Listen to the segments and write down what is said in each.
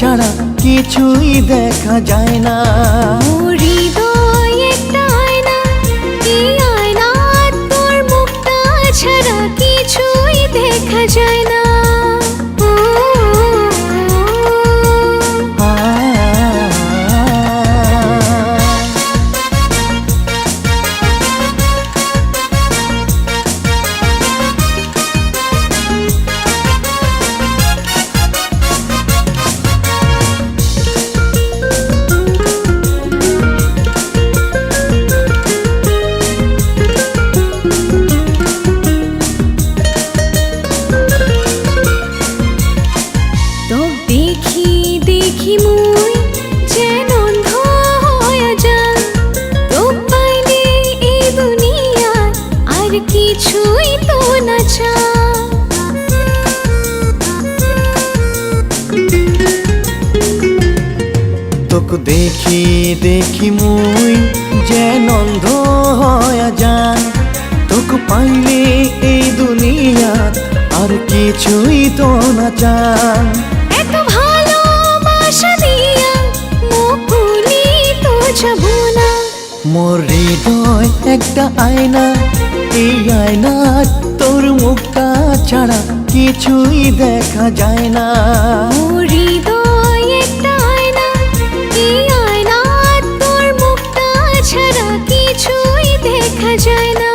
ছাড়া কিছুই দেখা যায় না। হৃদয় একটা আয়না, এই আয়না তোর মুখটা ছাড়া কিছুই দেখা যায় না। দেখি মুই যেন অন্ধ হয়ে যাই, তোক পাইলে এই দুনিয়া আর কিছুই তো না চাই। তোক দেখি দেখি মুই যেন অন্ধ হয়ে যাই, তোক পাইলে এই দুনিয়া আর কিছুই তো না চাই। এত ভালোবাসা দিয়া মুকুলি তো যাবো না। মোর হৃদয় একটা আয়না, এই আয়না তোর মুখটা ছাড়া কিছুই দেখা যায় না। হৃদয় একটা আয়না, এই আয়না তোর মুখটা ছাড়া কিছুই দেখা যায় না।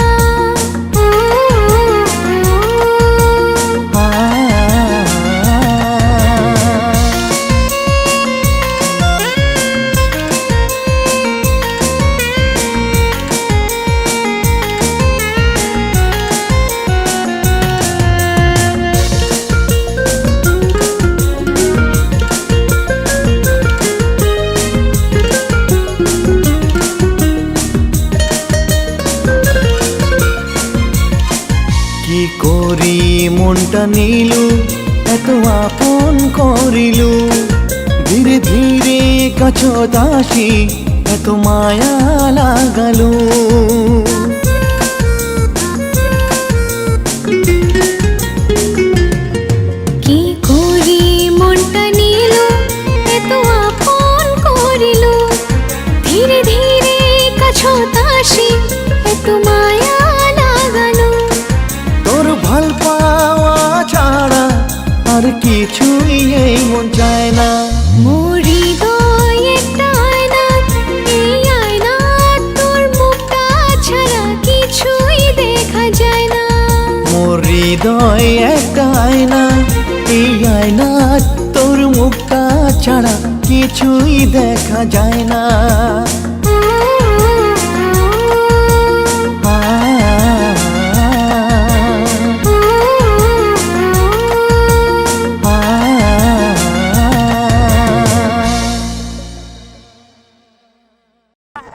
কি করি মনটা নিলু এত আপন করিলু, ধীরে ধীরে কাছত আসি এত মায়া লাগালু। কি করি মনটা নিল এত আপন করিল, ধীরে ধীরে কাছত আসি এত মায়া লাগালো। তোর ভাল পাওয়া ছাড়া আর কিছুই এই মন চায় না। মোর হৃদয় একটা আয়না, এই আয়না তোর মুখটা ছাড়া কিছুই দেখা যায় না। মোর হৃদয় একটা আয়না, এই আয়না তোর মুখটা ছাড়া কিছুই দেখা যায় না।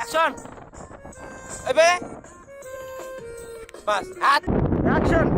Action! Ebe! Bas, hat! Action!